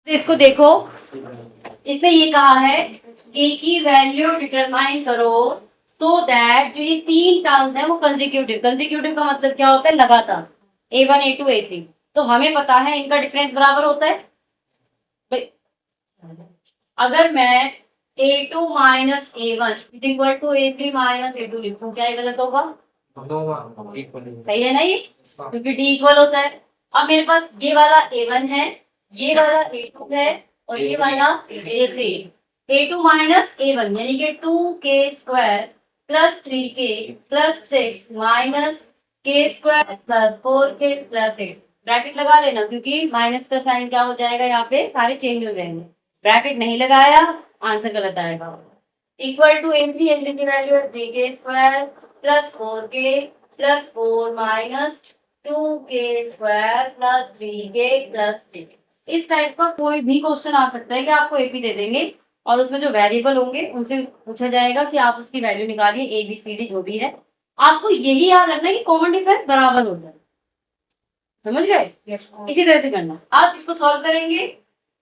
तो इसको देखो, इसमें ये कहा है ए की वैल्यू डिटरमाइन करो सो दैट जो ये तीन टर्म्स है वो कंसेक्यूटिव, कंसेक्यूटिव का मतलब क्या होता है, लगातार, A1 A2 A3। तो हमें पता है इनका डिफरेंस बराबर होता है। अगर मैं A2 minus A1 equal to A3 minus A2 लिखूं, क्या ये गलत होगा? सही है ना ये, क्योंकि D इक्वल होता है। अब मेरे पास ये वाला A1 है, ये वाला A2 है और ये वाला A3। A2 माइनस A1 यानी कि 2k² plus 3k plus 6 minus k² plus 4k plus 8। Bracket लगा लेना, क्योंकि माइनस का साइन क्या हो जाएगा, यहाँ पे सारे चेंज हो जाएंगे। ब्रैकेट नहीं लगाया, आंसर गलत आएगा। इक्वल टू M3, M3 की वैल्यू है 3k² plus 4k plus 4 minus 2k² plus 3k plus 6। इस टाइप का कोई भी क्वेश्चन आ सकता है कि आपको एपी दे देंगे और उसमें जो वेरिएबल होंगे उनसे पूछा जाएगा कि आप उसकी वैल्यू निकालिए, ABCD जो भी है। आपको यही याद रखना है कि कॉमन डिफरेंस बराबर होता है, समझ गए? इसी तरह से करना। आप इसको सॉल्व करेंगे,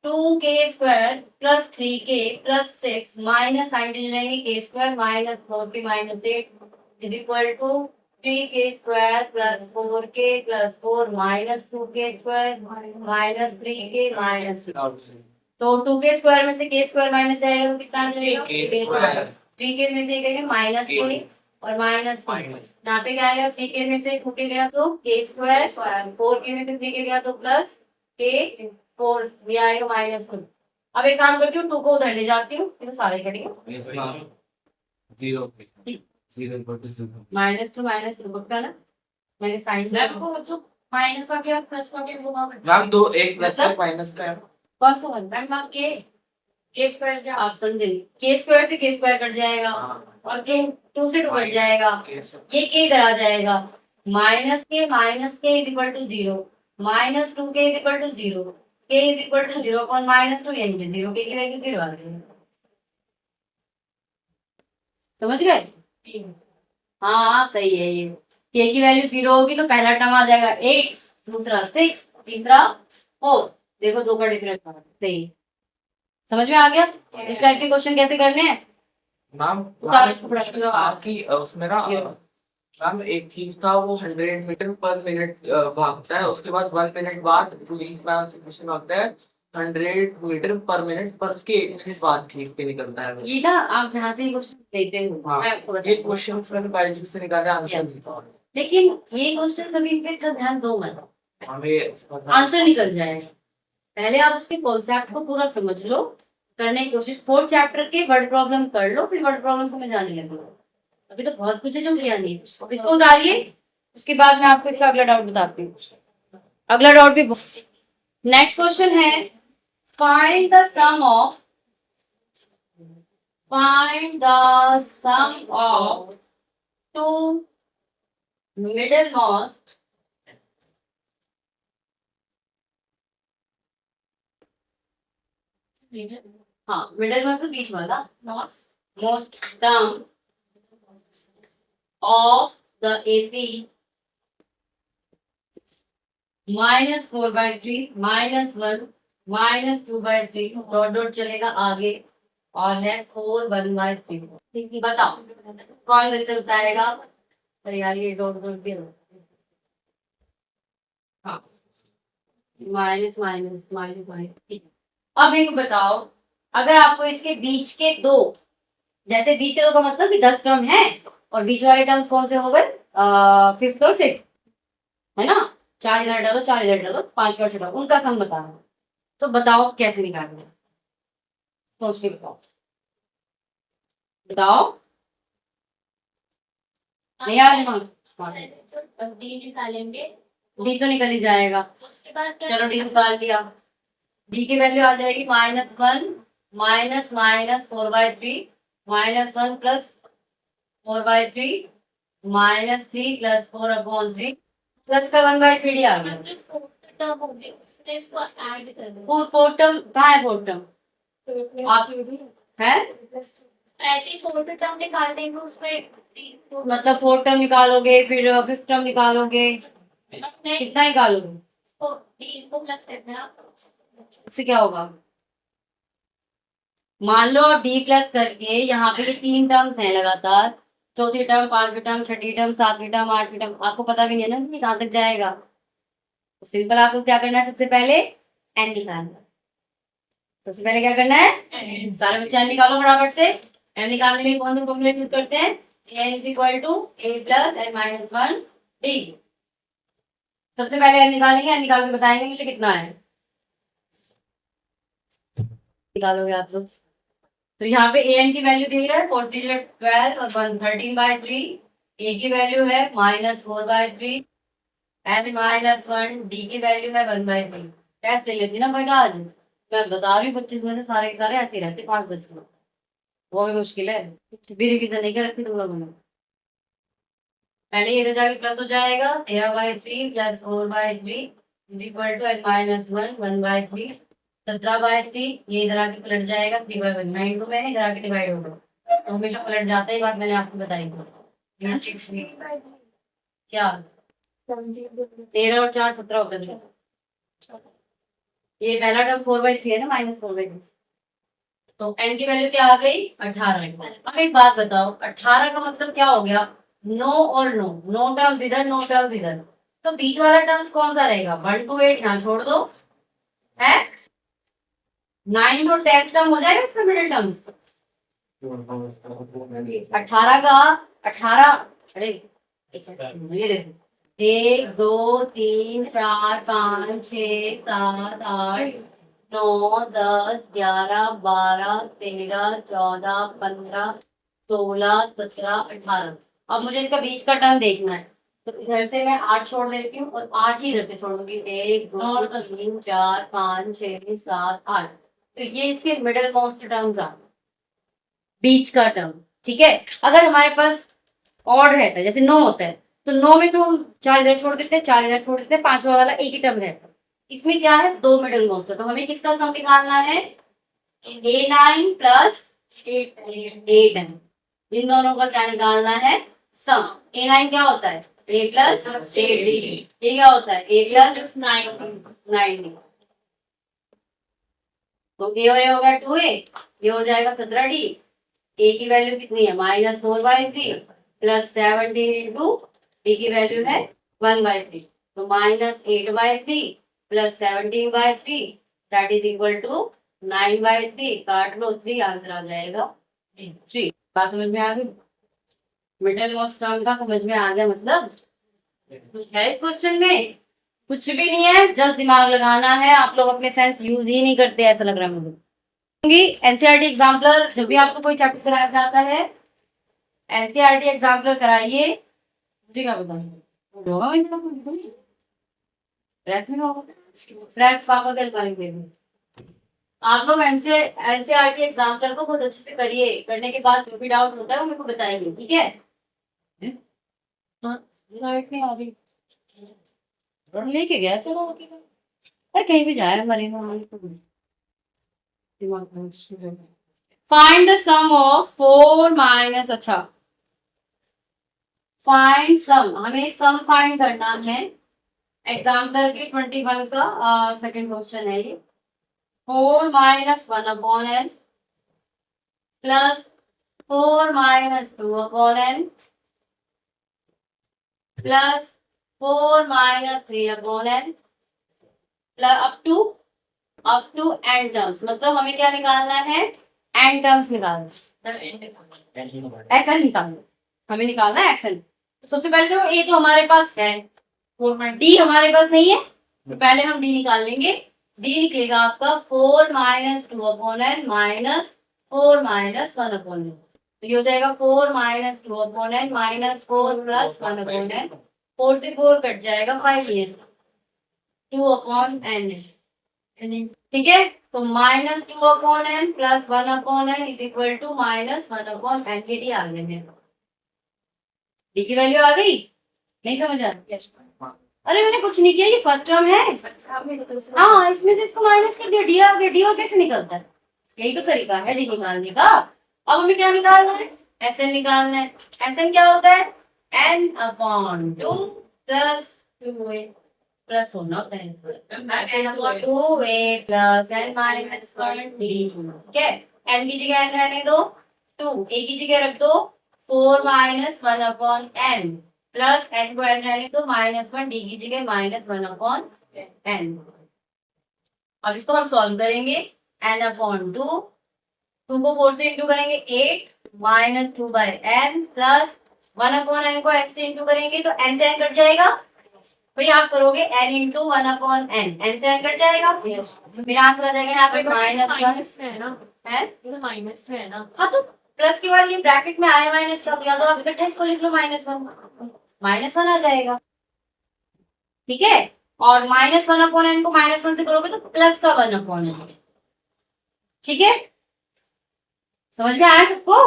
2k² plus 3k plus 6 minus sign change रहेंगे, k² minus 4k minus 8 is equal to 3k² plus 4k plus 4 minus 2k² minus 3k minus. तो 2k² में से k² माइनस जाएगा तो कितना आ जाएगा? 3k में से माइनस k और माइनस यहाँ पे क्या आएगा, 3k में से 2k गया तो k², 4k में से 3k गया तो प्लस k4 भी आएगा माइनस 2। अब एक काम करती हूँ, 2 को उधर ले जाती हूँ, तो सारे कटेंगे। -2 -2 पक्का ना? मैंने साइन जो माइनस का क्या प्लस का क्या मैम, दो एक प्लस का माइनस का है, कौन सा बनता है मैम? k² क्या आप समझे? k² से k² कट जाएगा और 2 से 2 कट जाएगा, ये k इधर आ जाएगा, minus k is equal to 0, minus 2k is equal to 0, k is equal to 0 upon -2 यानी कि 0, k की वैल्यू 0 आ गई। समझ गए? हाँ सही है ये, k की वैल्यू 0 होगी तो पहला टर्म आ जाएगा 8, दूसरा 6, तीसरा 4। देखो दो का डिफरेंस सही, समझ में आ गया? इस टाइप के क्वेश्चन कैसे करने हैं मैम? उतारो इसको फटाफट। आपकी उसमें ना मैम एक चीज था, वो 100 मीटर पर मिनट भागता है, उसके बाद 1 मिनट बाद पुलिस मैन से क्वेश्चन भागता है 100 मीटर पर मिनट, पर उसके 1 मिनट बाद खींच के निकलता है। ये ना आप जहाँ से क्वेश्चन लेते हो, हाँ, मैं आपको ये क्वेश्चन मैंने बायोलॉजी से निकाला आंसर, लेकिन ये क्वेश्चन सभी पे इतना ध्यान दो मत, हमें आंसर निकल जाएगा। पहले आप उसके कॉन्सेप्ट को पूरा समझ लो, करने की कोशिश। 4th चैप्टर के वर्ड प्रॉब्लम कर लो, फिर वर्ड प्रॉब्लम समझ आने लगे। अभी तो बहुत कुछ है जो किया नहीं, इसको उतारिए, उसके बाद मैं आपको इसका अगला डाउट बताती हूँ। अगला डाउट भी नेक्स्ट क्वेश्चन है, find the sum of two middle most हाँ मिडिल मोस्ट बीच वाला most term of the AP -4/3 -1 -2/3 dot dot चलेगा आगे और है 4 1/3। बताओ कौन बच्चा बताएगा? अरे यार ये डॉट डॉट भी हाँ, माइनस माइनस माइनस माइनस। अब एक बताओ, अगर आपको इसके बीच के दो, जैसे बीच के दो का मतलब कि 10 टर्म है और बीच वाले टर्म्स कौन से हो गए, 5th और 6th, है ना? 4 इधर डालो 4 इधर डालो 5 और 6, उनका सम बताना। तो बताओ कैसे निकालना है, सोच के बताओ। बताओ नहीं यार, डी निकालेंगे, डी तो निकल ही जाएगा। चलो डी निकाल लिया, डी की वैल्यू आ जाएगी -1 minus minus 4/3 -1 plus 4/3 -3 plus 4/3 plus का 1/3 आ गया। 4 टर्म कहाँ है? 4 टर्म आप है ऐसे 4 टर्म निकाल देंगे उसमें, मतलब 4 टर्म निकालोगे फिर 5th टर्म निकालोगे, कितना निकालोगे? उससे क्या होगा, मान लो डी प्लस करके यहाँ पे ये 3 टर्म्स हैं लगातार, चौथी टर्म, पांचवी टर्म, छठी टर्म, सातवीं टर्म, आठवीं टर्म, आपको पता भी नहीं है ना कि कहाँ तक जाएगा। तो सिंपल आपको क्या करना है, सबसे पहले एन निकालना है। सबसे पहले क्या करना है, सारे बच्चे एन निकालो फटाफट से। एन निकालने के लिए कौन सा फॉर्मूला यूज करते हैं, n is equal to a plus n minus one d. सबसे पहले एन निकालेंगे, एन निकाल के बताएंगे मुझे कितना है, निकालोगे आप लोग। तो यहाँ पे ए एन की वैल्यू दी है 40 और 113/3, ए की वैल्यू है -4/3, एन -1, डी की वैल्यू है 1/3। टेस्ट ले लेती ना बेटा आज, मैं बता रही हूँ 25 में से सारे के सारे ऐसे ही रहते 5-10 में, वो भी मुश्किल है, कुछ भी रिवीजन नहीं कर रखी तुम लोगों ने। पहले इधर जाके प्लस हो जाएगा, 13/3 plus 4/3 is equal to N -1 1/3, 17/3, ये इधर आके पलट जाएगा 3/1, मैं इंटू में इधर आके डिवाइड होगा, तो हमेशा पलट जाता है, ये बात मैंने आपको बताई थी। क्या 13 और 4 17 होता है, ये पहला टर्म 4/3 है ना, -4/3, तो एन की वैल्यू क्या आ गई 18। अब एक बात बताओ, 18 का मतलब क्या हो गया, नो और नो, नो टर्म्स इधर, नो टर्म्स इधर, तो बीच वाला टर्म्स कौन सा रहेगा, 1 to 8 यहाँ छोड़ दो, है 9 और 10 टर्म हो जाएगा इसका मिडिल टर्म्स। 18 का 18, अरे ये देखो 1 2 3 4 5 6 7 8 9 10 11 12 13 14 15 16 17 18। अब मुझे इसका बीच का टर्म देखना है, तो इधर से मैं 8 छोड़ देती हूँ और 8 ही इधर से छोड़ूंगी, 1 2 3 4 5 6 7 8, तो ये इसके मिडिल मोस्ट टर्म्स आ, बीच का टर्म। ठीक है, अगर हमारे पास ऑड रहता है जैसे 9 होता है, तो 9 में तो हम 4 इधर छोड़ देते हैं, 4 इधर छोड़ देते हैं, 5वां वाला एक ही टर्म रहता है। इसमें क्या है, 2 मिडिल मोस्ट है, तो हमें किसका सम निकालना है, A9 प्लस 8n, इन दोनों का क्या निकालना है, सम। A9 क्या होता है, A प्लस 8d, ये क्या होता है, A प्लस 9d, तो ये हो गया 2a, ये हो जाएगा 17d, a की वैल्यू कितनी है -4/3 प्लस 17 इंटू डी की वैल्यू है 1/3, तो -8/3 plus 17/3 that is equal to 9/3, काट लो 3, आंसर आ जाएगा 3। बात समझ में आ गई, मिडिल मोस्ट टर्म का समझ में आ गया, मतलब कुछ है क्वेश्चन में, कुछ भी नहीं है, जस्ट दिमाग लगाना है। आप लोग अपने सेंस यूज ही नहीं करते ऐसा लग रहा है मुझे। एनसीईआरटी एग्जाम्पलर, जब भी आपको कोई चैप्टर कराया जाता है एनसीईआरटी एग्जाम्पलर कराइए, मुझे क्या आप लोग एनसीईआरटी एग्जाम्पलर को बहुत अच्छे से करिए, करने के बाद जो भी डाउट होता है वो मेरे को बताइए, ठीक है। लाइट नहीं आ रही, लेके गया चलो, अरे कहीं भी जाए हमारे find the sum of 4 minus, अच्छा फाइंड सम, हमें सम फाइंड करना है। एग्जाम्पल के 21 का सेकंड क्वेश्चन है ये, 4 minus 1/n plus 4 minus 2/n plus 4 minus 3/n plus up to n terms, मतलब हमें क्या निकालना है, एन टर्म्स निकालना, एसएन निकालना, हमें निकालना है एसएन। तो सबसे पहले तो ए तो हमारे पास है, डी हमारे पास नहीं है, तो पहले हम डी निकाल लेंगे। डी निकलेगा आपका 4 minus 2/n minus 4 minus 1/n, तो ये हो जाएगा 4 minus 2/n minus 4 plus 1/n, 4 से 4 कट जाएगा 5, ये 2/n, ठीक है। तो -2/n plus 1/n is equal to -1/n, ये डी आ गया मेरे पास, डी की वैल्यू आ गई, नहीं समझ आ रहा, अरे मैंने कुछ नहीं किया, ये फर्स्ट टर्म है, हाँ इसमें से इसको माइनस कर दिया, डी आ गया, डी और कैसे निकलता है, यही तो तरीका है डी निकालने का। अब हमें क्या निकालना है, एसएन निकालना है। एसएन क्या होता है, n/2 प्लस 2a प्लस होना होता है two a plus n minus one d, ठीक है। एन की जगह एन रहने दो, टू ए की जगह रख दो 4 minus 1 upon n, plus n को एन रहने दो माइनस वन, डी की जगह माइनस 1 अपॉन एन। अब इसको हम सॉल्व करेंगे, एन अपॉन टू, टू को 4 से इंटू करेंगे 8 minus 2 by n, plus 1 upon n को एन से इंटू करेंगे तो एन से एन कट जाएगा। भाई आप करोगे n into 1 upon n, n से एन कट जाएगा, मेरा आंसर आ जाएगा यहाँ पे माइनस वन है ना, है माइनस में है ना। हाँ तो प्लस के बाद ये ब्रैकेट में आया माइनस का, या तो आप इकट्ठा इसको लिख लो माइनस वन आ जाएगा, ठीक है। और माइनस 1 अपॉन एन को माइनस 1 से करोगे तो प्लस का 1 अपॉन एन, ठीक है। समझ में आया सबको?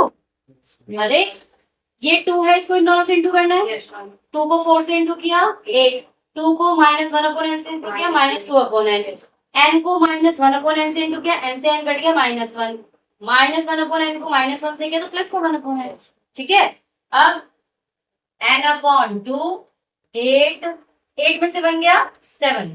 अरे ये 2 है, इसको इन दोनों से इंटू करना है, 2 को 4 से इंटू किया 8, 2 को माइनस 1 अपॉन एन से इंटू किया माइनस 2 अपॉन एन, एन को माइनस 1 अपॉन एन से इंटू किया, एन से एन कट गया माइनस 1, माइनस 1 अपॉन एन को माइनस 1 से किया तो प्लस का 1 अपॉन एन, ठीक है। अब एन अपॉन 2 8, 8 में से बन गया 7,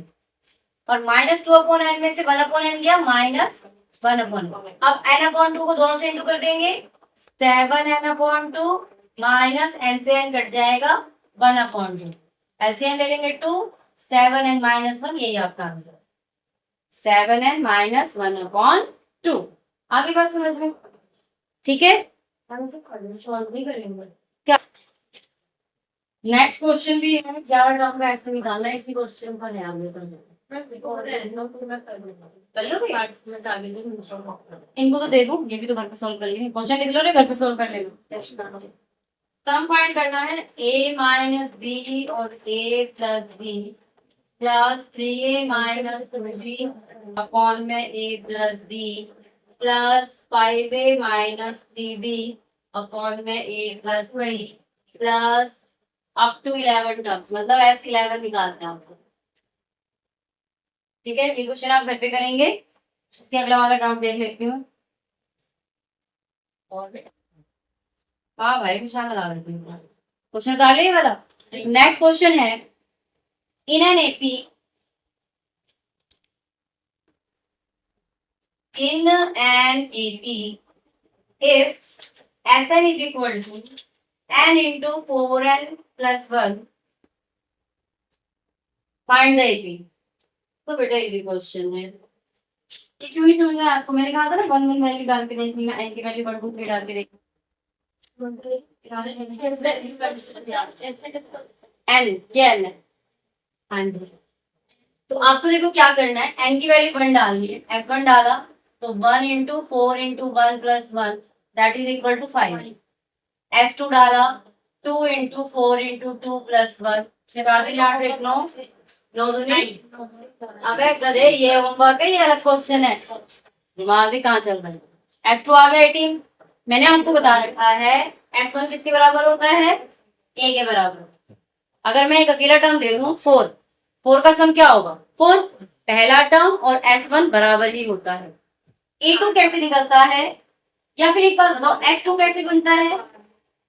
और माइनस 2 अपॉन एन में से 1 अपॉन एन गया माइनस 1 अपॉन। अब एन अपॉन 2 को दोनों से इंटू कर देंगे, 7 एन अपॉन 2 माइनस एन से एन कट जाएगा 1 अपॉन 2, एलसीएम ले लेंगे 2, 7 एन माइनस 1, यही आपका आंसर 7 एन माइनस 1 अपॉन 2। आगे बात समझ में, ठीक है। सॉल्व नहीं करेंगे क्या? नेक्स्ट क्वेश्चन भी है, 11 टर्म का ऐसे निकालना है, इसी क्वेश्चन का ध्यान देता हूँ। कर लोगे? इनको तो दे दूं, ये भी तो घर पे सॉल्व कर लेंगे, क्वेश्चन लिख लो रे, घर पे सॉल्व कर लेंगे। सम फाइंड करना है a माइनस बी और a plus b plus 3a minus 2b upon में a plus b plus 5a minus 3b upon में a plus 3 plus up to 11 term, मतलब S11 निकालते हैं आपको, ठीक है। ये क्वेश्चन आप घर पे करेंगे, इसके अगला वाला टर्म देख लेती हूँ। और हाँ भाई निशान लगा देती हूँ, क्वेश्चन उतार ले वाला। नेक्स्ट क्वेश्चन है, in an AP if Sn is equal to n into 4n plus 1 find the AP। तो बेटा इजी क्वेश्चन है, ये क्यों नहीं समझ रहा आपको? मैंने कहा था ना 1 1 वैल्यू डाल के देखनी, मैं n की वैल्यू बढ़ के डाल के देखनी, n, हाँ जी। तो आपको देखो क्या करना है, n की वैल्यू 1 डालनी है, f1 डाला तो 1 into 4 into 1 plus 1 that is equal to 5, s2 डाला 2 इंटू 4 इंटू 2 प्लस 1 से बाद याद रखना 9 दूनी। अबे गधे ये होमवर्क है, ये अलग क्वेश्चन है, दिमाग ही कहाँ चल रहा है। s2 आ गया 18, मैंने आपको बता रखा है s1 किसके बराबर होता है, a के बराबर। अगर मैं एक अकेला टर्म दे दूं 4, 4 का सम क्या होगा 4, पहला टर्म और s1 बराबर ही होता है। a2 कैसे निकलता है, या फिर एक बात बताओ s2 कैसे बनता है,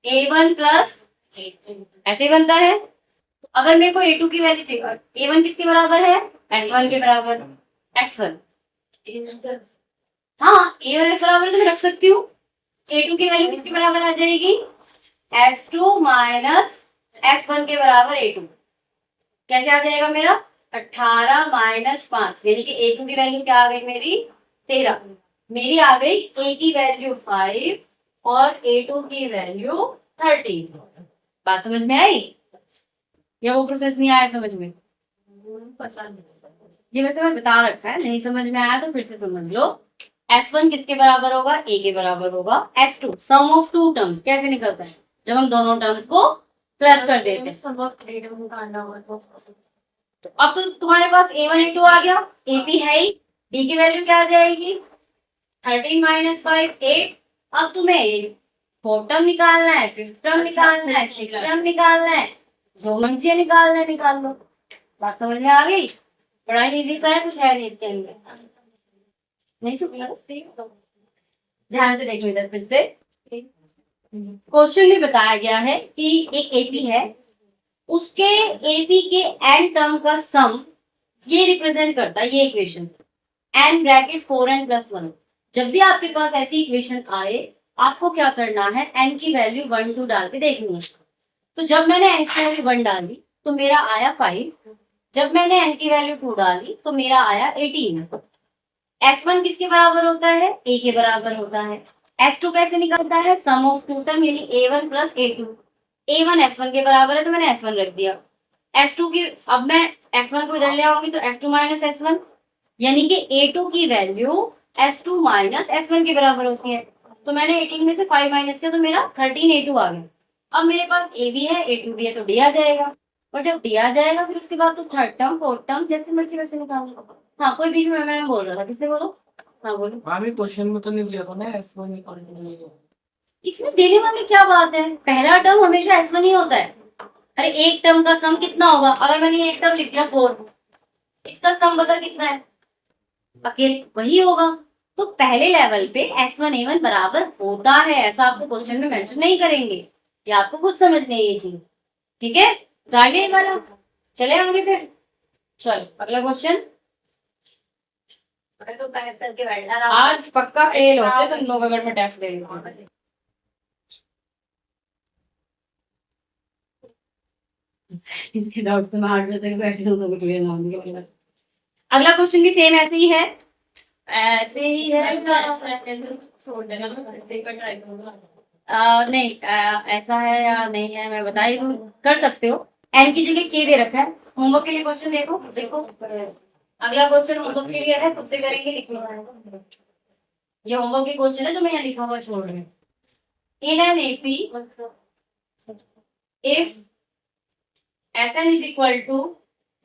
a1 प्लस ऐसे ही बनता है। तो अगर मेरे को a2 की वैल्यू चाहिए, a1 किसके बराबर है, s1 के बराबर, s1 हाँ a और s बराबर तो मैं रख सकती हूँ, a2 की वैल्यू किसके बराबर आ जाएगी, s2 माइनस s1 के बराबर a2, कैसे आ जाएगा मेरा 18 माइनस 5, यानी कि a2 की वैल्यू क्या आ गई मेरी 13, मेरी आ गई a की वैल्यू 5 और a2 की वैल्यू 30। बात समझ में आई या वो प्रोसेस नहीं आया समझ में? ये वैसे मैं बता रखा है, नहीं समझ में आया तो फिर से समझ लो। s1 किसके बराबर होगा, a के बराबर होगा, s2 some of to terms कैसे निकलता है, जब हम दोनों टर्म्स को प्लस कर देते हैं। तो अब तो तुम्हारे पास a1 a2 आ गया, ap है ही, d की वैल्यू क्या आ जाएगी 13 माइनस 5 8। अब तुम्हें 4th टर्म निकालना है, 5th टर्म निकालना है, 6th टर्म निकालना है, जो मर्जी निकालना है निकाल लो। बात समझ में आ गई? बड़ा इजी सा है, कुछ है नहीं इसके अंदर, नहीं समझ, ध्यान से देखो इधर फिर से। क्वेश्चन में बताया गया है कि एक एपी है, उसके एपी के एन टर्म का सम ये रिप्रेजेंट करता है ये इक्वेशन n ब्रैकेट 4n + 1। जब भी आपके पास ऐसी इक्वेशन आए आपको क्या करना है, n की वैल्यू 1 2 डाल के देखनी है। तो जब मैंने n की वैल्यू 1 डाली तो मेरा आया 5, जब मैंने n की वैल्यू 2 डाली तो मेरा आया 18। S1 किसके बराबर होता है, a के बराबर होता है। S2 कैसे निकलता है, सम ऑफ टू टर्म यानी a1 + a2। a1 S1 के बराबर है तो मैंने S1 रख दिया। S2 की, अब मैं S1 को इधर ले आऊंगी तो S2 - S1 यानी कि A2 की वैल्यू S2 - S1 के बराबर होती है। तो मैंने 18 में से 5 माइनस किया तो मेरा 13 A2 आ गया। अब मेरे पास A भी है A2 भी है तो D आ जाएगा। और जब D आ जाएगा फिर उसके बाद तो थर्ड टर्म फोर्थ टर्म जैसे मर्जी वैसे निकालो। हाँ कोई बीच में मैं बोल रहा था, किससे बोलो? हाँ बोलो। मामी क्वेश्चन में तो नहीं दिया था ना S1 निकालने के लिए। इसमें देने वाली क्या बात है, पहला टर्म हमेशा S1 ही होता है। अरे एक टर्म का सम कितना होगा, अगर मैंने एक टर्म लिख दिया 4, इसका सम बता कितना है, अकेले वही होगा। तो पहले लेवल पे S1 A1 बराबर होता है, ऐसा आपको क्वेश्चन में मेंशन नहीं करेंगे, ये आपको खुद समझनी है ये चीज। ठीक है, गाड़ी वाला चले आगे फिर। चलो अगला क्वेश्चन। तो पैक करके बैठा रहा। आज पक्का फेल होते तुम लोग अगर मैं टेस्ट दे रही हूँ। इसके डाउट तो मैं 8 बजे तक बैठी हूँ तो क्लियर ना होंगे। अगला क्वेश्चन भी सेम ऐसे ही है, ऐसे ही है। छोड़ देना, मैं ट्राई करूंगा। नहीं ऐसा है या नहीं है मैं बता ही दूं, कर सकते हो। एन की जगह के दे रखा है। होमवर्क के लिए क्वेश्चन देखो देखो, अगला क्वेश्चन होमवर्क के लिए है, खुद से करेंगे लिखना। ये होमवर्क के क्वेश्चन है जो मैं यहाँ लिखा हुआ छोड़ रही हूँ। In an AP if Sn is equal to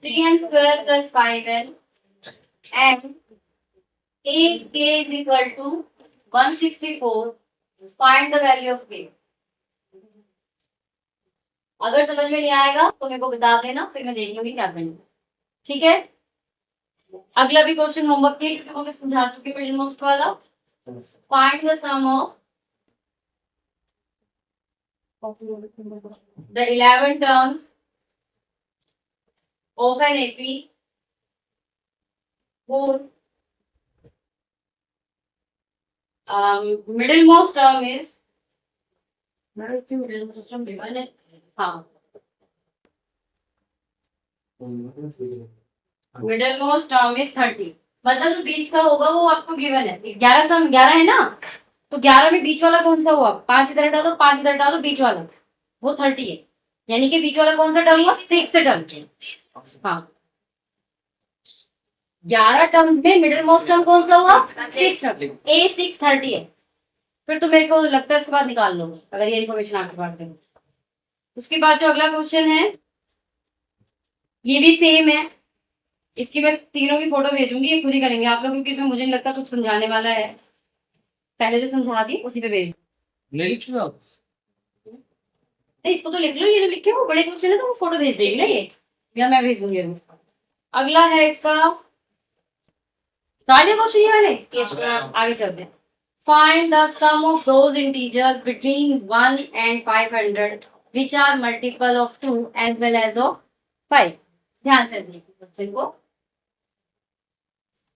3n² + 5n and ak is equal to 164, find the value of k। अगर समझ में नहीं आएगा तो मेरे को बता देना, फिर मैं देख लूंगी क्या करना। ठीक है, अगला भी क्वेश्चन होमवर्क के, क्योंकि वो मैं समझा चुकी हूँ मिडिल मोस्ट वाला। Find the sum of the 11 terms of an AP whose middlemost term is, where is the middlemost term given है? हाँ, middlemost term is 30। मतलब जो बीच का होगा वो आपको गिवन है। 11 सम 11 है ना, तो 11 में बीच वाला कौन सा हुआ, 5 इधर डालो 5 इधर डालो, बीच वाला वो 30 है। यानी कि बीच वाला कौन सा टर्म हुआ, 6th टर्म। हाँ 11 टर्म्स में मिडिल मोस्ट टर्म कौन सा हुआ, 6 टर्म। ए 630 है। फिर तो मेरे को लगता है इसके बाद निकाल लो अगर ये इन्फॉर्मेशन आपके पास है। उसके बाद जो अगला क्वेश्चन है ये भी सेम है, इसकी मैं तीनों की फोटो भेजूंगी, ये खुद ही करेंगे आप लोग, क्योंकि इसमें मुझे नहीं लगता कुछ समझाने वाला है। पहले जो समझा दी उसी पे भेज लिख लो। इसको तो लिख लो, ये जो लिखे वो बड़े क्वेश्चन है तो वो फोटो भेज देगी ना ये, या मैं भेज दूंगी अभी। अगला है इसका सारे क्वेश्चन ये वाले, आगे चलते हैं। Find the sum of those integers between 1 and 500 which are multiple of 2 as well as of 5। ध्यान से देखिए क्वेश्चन को।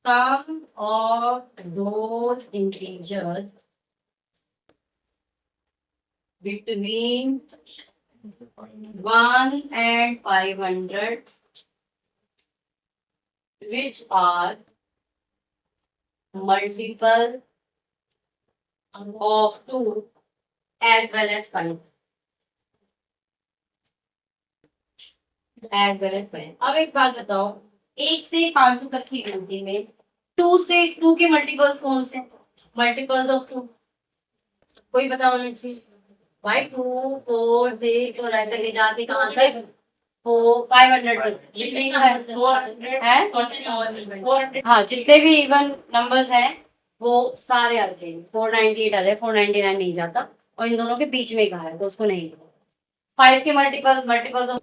Sum of those integers between 1 and 500 which are multiple of 2 as well as 5 as well as 5। अब एक बात बताओ, 1 से 500 तक की गिनती में 2 से 2 के मल्टीपल्स कौन से, मल्टीपल्स ऑफ 2 कोई बता होना चाहिए भाई। 2 4 6 और ऐसे ले जाके कहाँ तक 500 तक लिखने का है। हाँ जितने भी इवन नंबर्स हैं वो सारे आ जाएंगे। 498 आ जाए, 499 नहीं जाता, और इन दोनों के बीच में कहा है तो उसको नहीं। 5 के मल्टीपल्स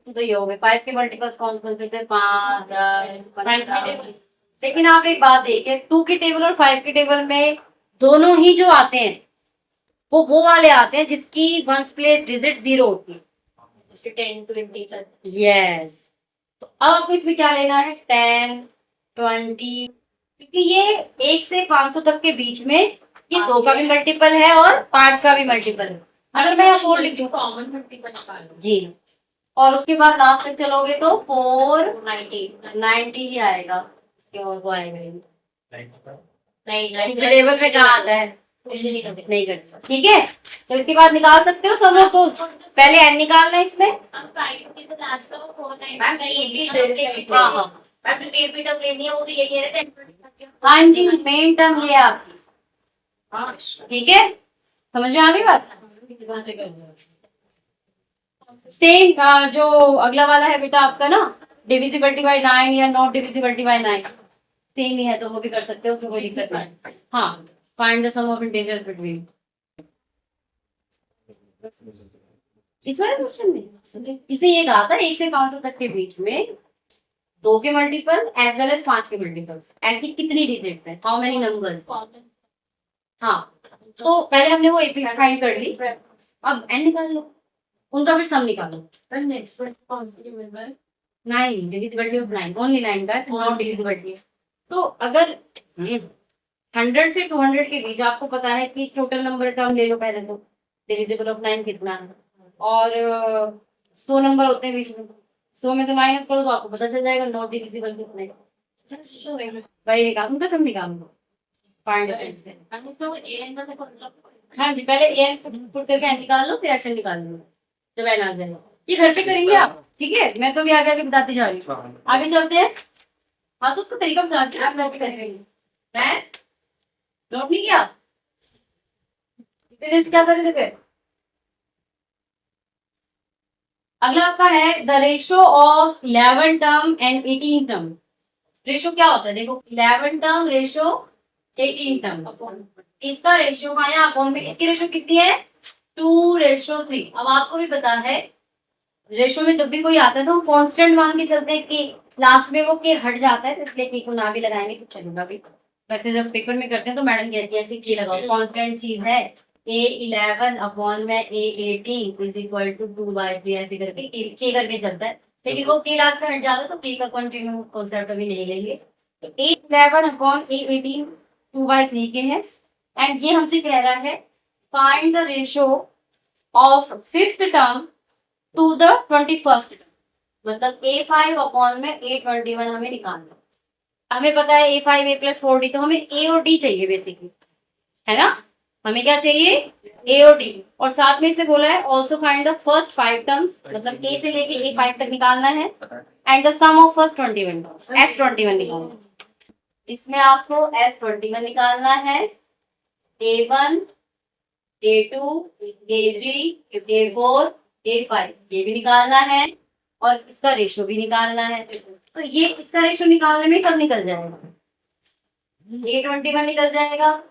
तो ये हो गए। 5 के मल्टीपल्स कौन कौन से थे, 5 10 15। लेकिन आप एक बात देखिए, 2 के टेबल और 5 के टेबल में दोनों ही जो आते हैं वो वाले आते हैं जिसकी वंस प्लेस डिजिट 0 होती है। 10 20 तक। यस, तो अब आपको इसमें क्या लेना है, 10, 20, क्योंकि ये 1 से 500 तक के बीच में ये 2 का भी मल्टीपल है और 5 का भी मल्टीपल है। अगर मैं यहाँ 4 लिख दूँ कॉमन मल्टीपल निकालो जी, और उसके बाद लास्ट तक चलोगे तो 490 ही आएगा, उसके और वो आएगा ही नहीं। टेबल में कहाँ आता है, नहीं कर सकते, ठीक है। तो इसके बाद निकाल सकते हो सब लोग, तो पहले एन निकालना है इसमें। अब 5 से लास्ट का 490 हाँ हाँ है हाँ जी, मेन टर्म ये है आपकी, ठीक है, समझ में आ गई बात। सेम जो अगला वाला है बेटा आपका ना, डिविजिबिलिटी बाय 9 या नॉट डिविजिबिलिटी बाय 9, सेम ही है, तो वो भी कर सकते हो, उसमें कोई दिक्कत नहीं। हाँ, find the sum of integers between, इस वाले क्वेश्चन में इसे ये कहा था 1 से 500 तक के बीच में 2 के मल्टीपल एज वेल एज 5 के मल्टीपल्स, ऐसी कितनी डिजिट है, हाउ मेनी नंबर्स। हाँ, तो पहले हमने वो एपी फाइंड कर ली, अब एन निकाल लो, उनका फिर सम निकालो। नेक्स्ट कौन सी रिमेंबर 9 डिविजिबिलिटी ऑफ 9, ओनली 9 का नॉट डिविजिबिलिटी है। तो अगर 100 से 200 के बीच आपको पता है कि टोटल नंबर टर्म ले लो पहले, तो डिविजिबल ऑफ 9 कितना है, और 100 नंबर होते हैं बीच में, 100 में से माइनस करो तो आपको पता चल जाएगा नॉट डिविजिबल कितने, वही निकाल, उनका सम निकाल लो, फाइंड से। हाँ जी, पहले एन से पुट करके एन निकाल लो, फिर एस एन निकाल लो, जब एन आ जाएगा। ये घर पे करेंगे आप, ठीक है, मैं तो भी आगे आगे बताती जा रही हूँ, आगे चलते हैं। हाँ, तो उसका तरीका बताती हूँ, आप घर पे करेंगे, हैं नोट नहीं किया, इतने दिन से क्या कर रहे थे फिर। अगला आपका है the ratio of 11 term and 18 term. Ratio क्या होता है, देखो 11 टर्म रेशो 18 टर्म, इसका रेशियो यहाँ अपॉन में, इसकी रेशो कितनी है 2:3। अब आपको भी पता है रेशो में जब भी कोई आता है तो हम कांस्टेंट मान के चलते हैं कि लास्ट में वो के हट जाता है, तो इसलिए के को ना भी लगाएंगे तो चलेगा भी। वैसे जब पेपर में करते हैं तो मैडम कहती है ऐसे के लगाओ, कांस्टेंट चीज है, A11 अपॉन में A18 इज इक्वल टू 2/3 ऐसे करके के करके चलता है, लेकिन वो के लास्ट में हट जाता है तो के का कंटिन्यू कॉन्सेप्ट अभी नहीं लेंगे। तो A11 अपॉन A18 2/3 के हैं, एंड ये हमसे कह रहा है find the ratio of 5th term to the 21st term, मतलब A5 अपॉन में A21 हमें निकालना। हमें पता है A5 A + 4D, तो हमें A और D चाहिए बेसिकली, है ना, हमें क्या चाहिए A और D, और साथ में इसे बोला है also find the first 5 terms, मतलब A से लेके A5 तक निकालना है, and the sum of first 21 S21 निकालना। इसमें आपको S21 निकालना है, A1 A2 A3 A4 A5 ये भी निकालना है, और इसका रेशो भी निकालना है। तो ये इसका रेशो निकालने में सब निकल जाएगा, A21 निकल जाएगा,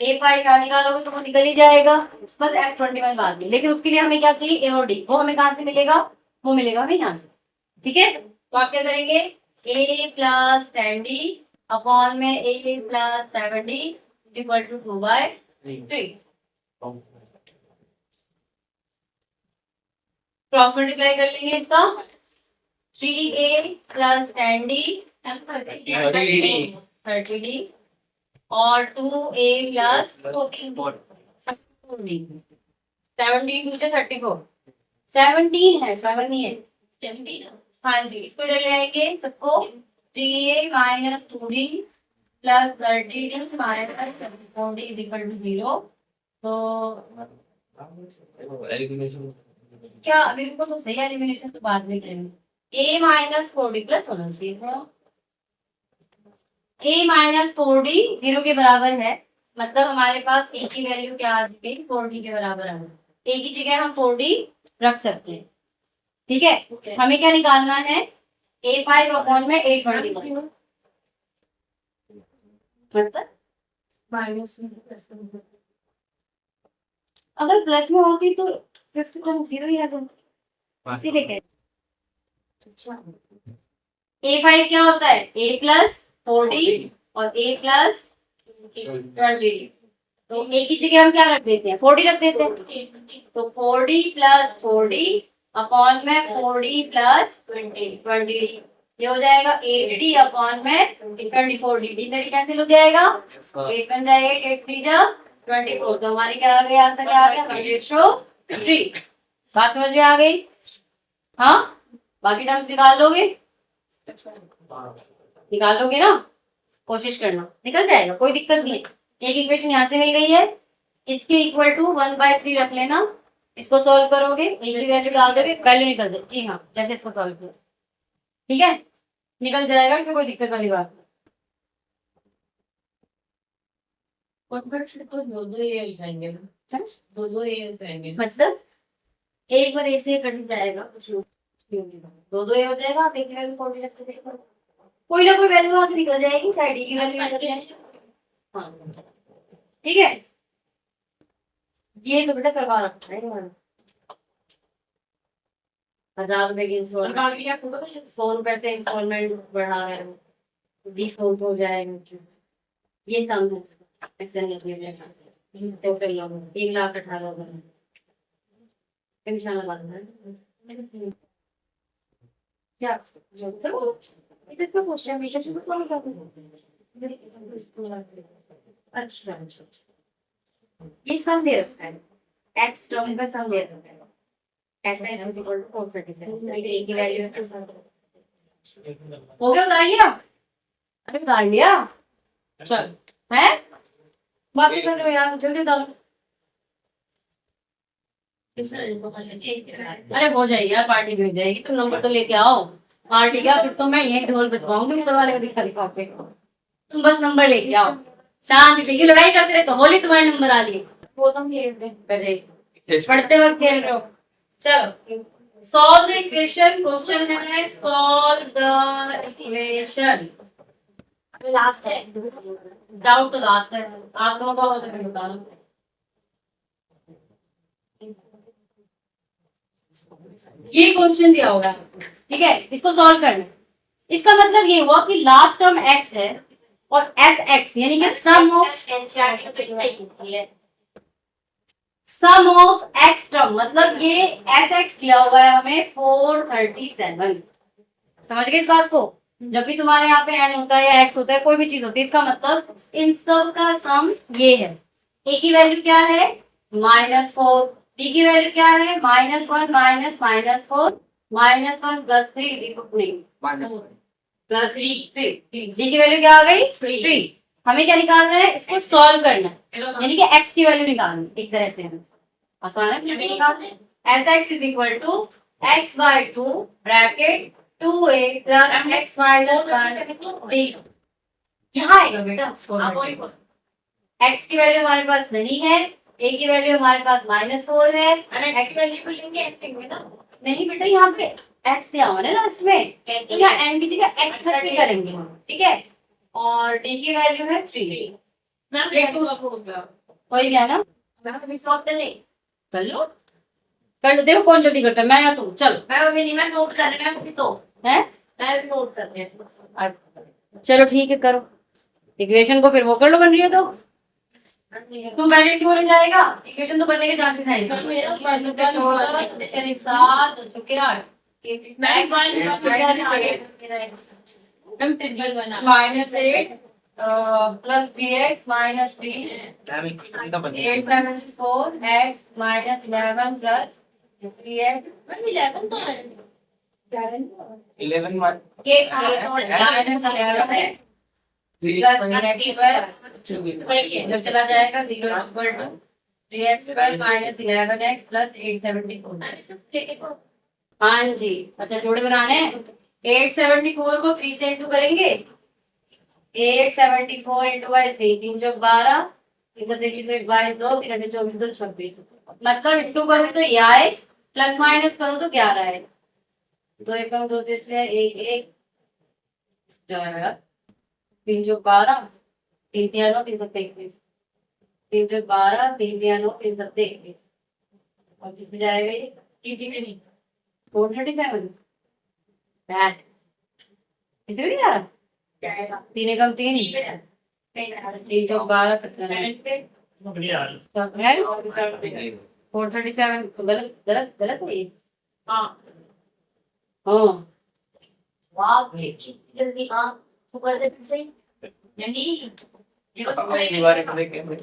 A5 क्या निकालोगे तो वो निकल ही जाएगा, बस S21 बाद में। लेकिन उसके लिए हमें क्या चाहिए A और D, वो हमें कहाँ से मिलेगा, वो मिलेगा हमें यहाँ से, ठीक है। तो आप क्या करेंगे A + 10D अपॉन में A + 7D equal to 2/3, cross multiply कर लेंगे इसका, 3A + 10D 30D और 2A + 14D 17 मुझे 34 17 है, 7 नहीं है 17 हाँ जी, इसको इधर ले आएंगे सबको, 3A - 2D + 30D - 34D is equal to 0। तो क्या अभी रुको, तो सही एलिमिनेशन तो बाद में करेंगे। A - 4D प्लस होना चाहिए था, A - 4D 0 के बराबर है, मतलब हमारे पास A की वैल्यू क्या आ गई 4D के बराबर आ गई। A की जगह हम 4D रख सकते हैं, ठीक है। हमें क्या निकालना है A5 अपॉन में A21, मतलब अगर प्लस में होती तो 0 ही आ जाता, इसीलिए कह A5 क्या होता है A + 4D और A + 20D, तो A की जगह हम क्या रख देते हैं 4D रख देते हैं, तो 4D + 4D अपॉन में 4d प्लस 20d, ये हो जाएगा 8d अपॉन में 24d, d से d कैंसिल हो जाएगा, 8 बन जाएगा, 8 3 जा 24, तो हमारी क्या आ गई, आंसर क्या आ गया 1:3। बात समझ में आ गई? हाँ, बाकी टर्म्स निकाल लोगे, निकाल लोगे ना, कोशिश करना निकल जाएगा, कोई दिक्कत नहीं है। एक इक्वेशन यहाँ से मिल गई है, इसके इक्वल टू 1/3 रख लेना, इसको सॉल्व करोगे, वैल्यू डाल दोगे, वैल्यू निकल जाए। जी हाँ, जैसे इसको सॉल्व किया, ठीक है, निकल जाएगा, इसमें कोई दिक्कत वाली बात तो दो ये लिखाएंगे ना, नहीं। दो ये लिखाएंगे। मतलब एक बार ऐसे कट जाएगा, दो दो ये हो जाएगा, आप एक वैल्यू 40 रख के देखो, कोई ना कोई वैल्यू वहां से निकल जाएगी, चाहे डी की वैल्यू निकल जाएगी। हाँ, ठीक है, ये तो बेटा करवा रखा है मैंने। 1000 रुपए की इंस्टॉलमेंट, 100 रुपए से इंस्टॉलमेंट बढ़ा है, 20 हो जाएगा, ये सम है टोटल 1,18,000 निशान लगाना है क्या, इसका क्वेश्चन भी कैसे सॉल्व करना है? अच्छा अच्छा, ये सम दे रखा है, x टर्म का सम दे रखा है, f is equal to 437, a की वैल्यू हो गया, उतार लिया, अरे उतार लिया, चल है, बाकी कर लो यार, जल्दी उतारो, अरे हो जाएगी यार, पार्टी भी हो जाएगी, तुम नंबर तो लेके आओ, पार्टी का फिर तो मैं यही ढोल बजवाऊंगी, ऊपर वाले को दिखा दिखा के, तुम बस नंबर लेके आओ, शांति से, ये लड़ाई करते रहे तो होली तुम्हारे नंबर आ लिए, वो तुम पढ़ते वक्त खेल रहे हो। चलो, सॉल्व द इक्वेशन, क्वेश्चन है सॉल्व द इक्वेशन, लास्ट है, डाउट तो लास्ट है, आप लोगों का हो सके बताना। ये क्वेश्चन दिया होगा, ठीक है, इसको सॉल्व करना, इसका मतलब ये हुआ कि लास्ट टर्म x है और एफ एक्स यानी कि सम ऑफ एक्स टर्म, मतलब ये एफ एक्स दिया हुआ है हमें 437, समझ गए इस बात को? जब भी तुम्हारे यहाँ पे n होता है या x होता है, कोई भी चीज होती है, इसका मतलब इन सब का सम ये है। a की वैल्यू क्या है -4, d की वैल्यू क्या है -1 -4 -1 + 3 प्लस 3, d की वैल्यू क्या आ गई 3। हमें क्या निकालना है, इसको सॉल्व करना है, यानी कि x की वैल्यू निकालनी है, एक तरह से हमें आसान है। Sx is equal to x/2 bracket 2a + x - 1d, यहाँ आएगा बेटा, x की वैल्यू हमारे पास नहीं है, a की वैल्यू हमारे पास -4 है, x की वैल्यू को लेंगे ना, नहीं बेटा यहाँ पे x दिया हुआ है लास्ट में, तो यहाँ n की जगह x रख के करेंगे, ठीक है, और d की वैल्यू है 3, हो गया ना, चलो कर लो, देखो कौन जल्दी करता है, मैं या तुम, चलो मैं नोट कर रही हूं तो है, मैं नोट कर रही हूं, चलो ठीक है करो, इक्वेशन को फिर वो कर लो, बन रही है तो 2 वैल्यू क्यों हो जाएगा, इक्वेशन तो बनने के चांसेस हैं, चलिए 7 हो चुके 8 -8 plus 3x - 3 874 x - 11 plus 3x 11 1 जब चला जाएगा 0 equal to 3x - 11x plus 874। हाँ जी, अच्छा जोड़े बनाने हैं, 874 को 3 से इंटू करेंगे, 874 इंटू बाई 3, 3 चौक 12, 3 22 2, 3 24 2 26, मतलब इंटू करूँ तो ये आए, प्लस माइनस करूँ तो 11 है, 2 एकम 2 3 6 1 1 जाएगा, 3 चौक 12, 3 3 9 3 7 21, 3 चौक 12, 3 3 9 3 7 21, और किसमें जाएगा ये 437, बैड इसे भी नहीं आ रहा, 3 एकम 3 3 चौक 12 17 437 गलत गलत गलत है ये, हाँ हाँ वाह जल्दी हाँ तू कर दे सही नहीं ये बस अपनी दीवारें पे देख के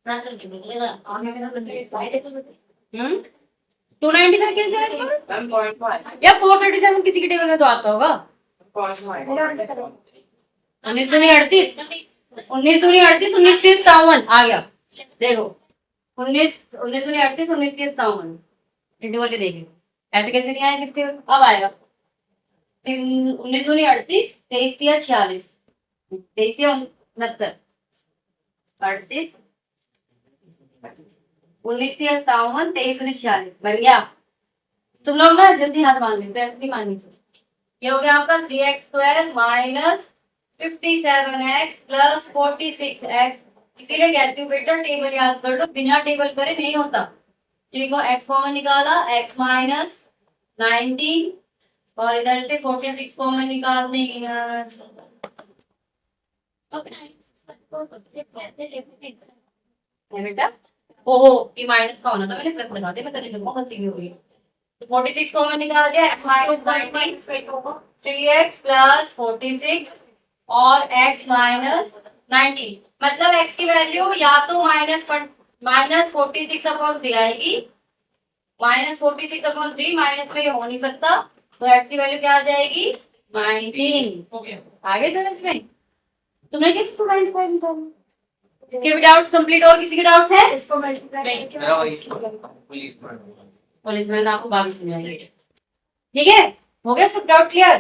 ना तो निकलेगा आगे मेरा साइड है 295 कैसे है मैम 0.5 या 437 किसी के टेबल में तो आता होगा 0.5 19 दूनी 38 19 दूनी 38 19 30 51 आ गया देखो 19 दूनी 38 19 30 51 इंटू करके देखिए ऐसे कैसे नहीं आएगा किस टेबल अब आएगा 19 दूनी 38 23 तिया 46 23 तिया 69 38 19 तिया 57 23 दूनी 46 बन गया तुम लोग ना जल्दी हाथ मान लेते ऐसे नहीं माननी चाहिए ये हो गया आपका 3x² minus 57x plus 46x इसीलिए कहती हूँ बेटा टेबल याद कर लो बिना टेबल करे नहीं होता ठीक है x कॉमन निकाला x माइनस 19 और इधर से 46 कॉमन निकालने बेटा ओहो ये माइनस का होना था मैंने प्लस लगा दिया मैं तरीके से गलती हो गई 46 कॉमन निकाल दिया x माइनस 19 3x प्लस 46 और x माइनस 19 मतलब x की वैल्यू या तो माइनस 46 अपॉन 3 आएगी माइनस 46 अपॉन 3 माइनस में ये हो नहीं सकता तो x की वैल्यू क्या आ जाएगी 19 आगे समझ में तुमने किस को 95 निकाला इसके भी डाउट्स कंप्लीट और किसी के डाउट्स है इसको मल्टीप्लाई मेरा वही पुलिस में पुलिस में आपको बाकी समझाएंगे ठीक है हो गया सब डाउट क्लियर